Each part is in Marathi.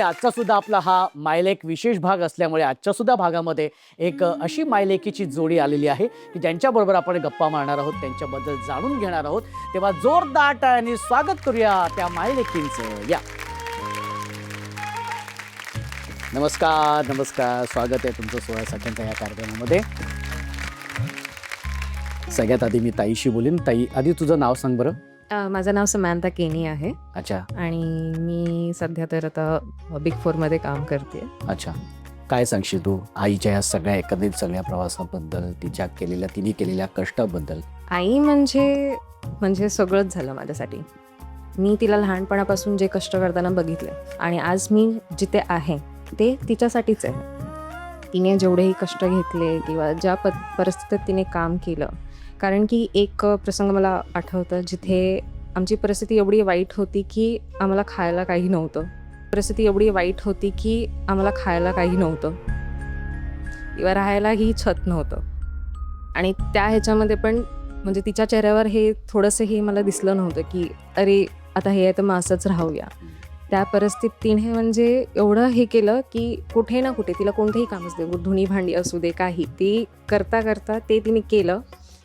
आजचा सुद्धा आपला हा मायलेक विशेष भाग असल्यामुळे आजच्या सुद्धा भागामध्ये एक अशी मायलेकीची जोडी आलेली आहे की ज्यांच्याबरोबर आपण गप्पा मारणार आहोत, त्यांच्याबद्दल जाणून घेणार आहोत. तेव्हा जोरदार टाळ्यांनी स्वागत करूया त्या मायलेकींचं. या, नमस्कार नमस्कार, स्वागत आहे तुमचं 16 सख्यांच्या या कार्यक्रमामध्ये. सगळ्यात आधी मी ताईशी बोलीन. ताई, आधी तुझं नाव सांग बरं. माझं नाव समांथा केनी आहे. अच्छा आणि मी सध्या तर आता बिग 4 मध्ये काम करते. अच्छा, काय सांगशील तू आईच्या या सगळ्या एकंदरीत सगळ्या प्रवासाबद्दल, तिने केलेल्या कष्टाबद्दल? आई म्हणजे सगळंच झालं माझ्यासाठी. मी तिला लहानपणापासून जे कष्ट करताना बघितले आणि आज मी जिथे आहे ते तिच्यासाठीच आहे. तिने जेवढेही कष्ट घेतले किंवा ज्या परिस्थितीत तिने काम केलं, कारण की एक प्रसंग मला आठवतं जिथे आमची परिस्थिती एवढी वाईट होती की आम्हाला खायला काही नव्हतं. किंवा राहायलाही छत नव्हतं. आणि त्या ह्याच्यामध्ये पण म्हणजे तिच्या चेहऱ्यावर हे थोडंसंही मला दिसलं नव्हतं की अरे आता हे आहे तर मग असंच राहूया. त्या परिस्थितीने म्हणजे एवढं हे केलं की कुठे ना कुठे तिला कोणतेही काम असू दे, धुणी भांडी असू दे, काही ती करता करता ते तिने केलं.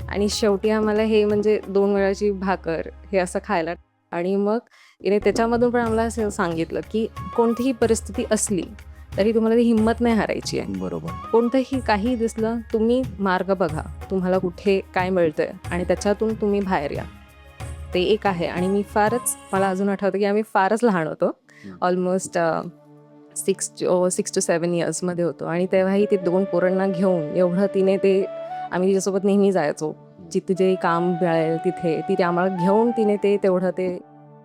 आणि शेवटी आम्हाला हे म्हणजे 2 वेळाची भाकर हे असं खायला. आणि मग तिने त्याच्यामधून पण आम्हाला असं सांगितलं की कोणतीही परिस्थिती असली तरी तुम्हाला ती हिंमत नाही हारायची आहे. बरोबर. कोणतंही काही दिसलं, तुम्ही मार्ग बघा, तुम्हाला कुठे काय मिळतंय आणि त्याच्यातून तुम्ही बाहेर या. ते एक आहे. आणि मला अजून आठवतं की आम्ही फारच लहान होतो. ऑलमोस्ट 6 to 7 इयर्समध्ये होतो. आणि तेव्हाही ते 2 पोरांना घेऊन एवढं आम्ही तिच्यासोबत नेहमी जायचो. जिथे जे काम मिळेल तिथे आम्हाला घेऊन तिने तेवढं ते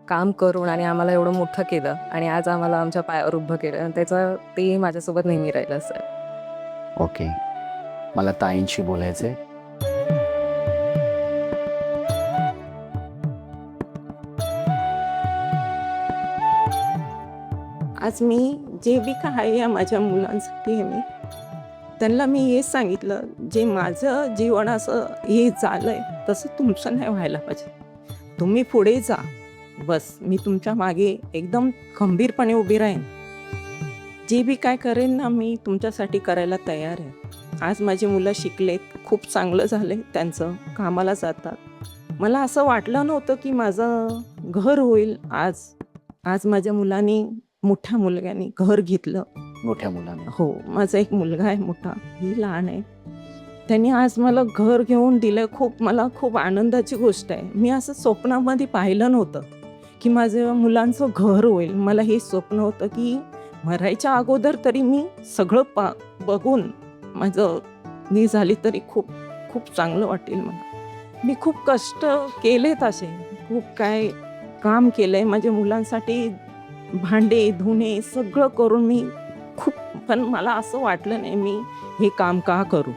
काम करून आणि आम्हाला एवढं मोठं केलं आणि आज आम्हाला आमच्या पायावर उभं केलं. आणि ते माझ्यासोबत नेहमी राहिलं सर. ओके, मला ताईंशी बोलायचंय. आज मी जे बी काय आहे या माझ्या मुलांसाठी त्यांना मी हेच सांगितलं, जे माझं जीवन असं हे झालंय तसं तुमचं नाही व्हायला पाहिजे. तुम्ही पुढे जा, बस मी तुमच्या मागे एकदम खंबीरपणे उभी राहीन. जे बी काय करेन ना मी तुमच्यासाठी करायला तयार आहे. आज माझी मुलं शिकलेत, खूप चांगलं झालंय, त्यांचं कामाला जातात. मला असं वाटलं नव्हतं की माझं घर होईल. आज माझ्या मोठ्या मुलग्याने घर घेतलं. मोठ्या मुलाने? हो, माझा एक मुलगा आहे मोठा, ही लहान आहे. त्यांनी आज मला घर घेऊन दिलं. मला खूप आनंदाची गोष्ट आहे. मी असं स्वप्नामध्ये पाहिलं नव्हतं की माझ्या मुलांचं घर होईल. मला हे स्वप्न होतं की मरायच्या अगोदर तरी मी सगळं बघून मी झाली तरी खूप खूप चांगलं वाटेल मला. मी खूप कष्ट केलेत, असे खूप काय काम केलं आहे माझ्या मुलांसाठी. भांडे धुणे सगळं करून मी पण मला असं वाटलं नाही मी हे काम का करू.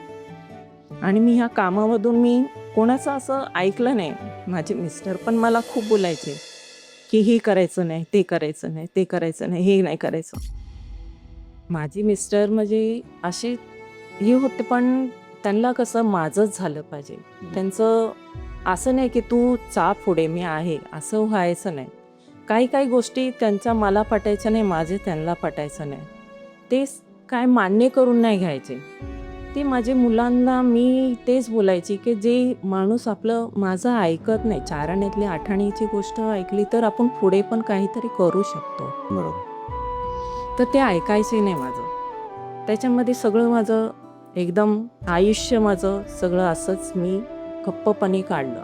आणि मी ह्या कामामधून मी कोणाचं असं ऐकलं नाही. माझे मिस्टर पण मला खूप बोलायचे की हे करायचं नाही, ते करायचं नाही, ते करायचं नाही, हे नाही करायचं. माझे मिस्टर म्हणजे असे हे होते, पण त्यांना कसं माझंच झालं पाहिजे. त्यांचं असं नाही की तू चा पुढे मी आहे असं व्हायचं नाही. काही गोष्टी त्यांच्या मला पटायच्या नाही, माझे त्यांना पटायचं नाही. ते काय मान्य करून नाही घ्यायचे. ते माझे मुलांना मी तेच बोलायची की जे माणूस माझं ऐकत नाही, 4 आण्यातली 8 आण्याची गोष्ट ऐकली तर आपण पुढे पण काहीतरी करू शकतो. बरोबर. तर ते ऐकायचे नाही माझं. त्याच्यामध्ये सगळं माझं एकदम आयुष्य माझं सगळं असंच मी गप्पपणे काढलं.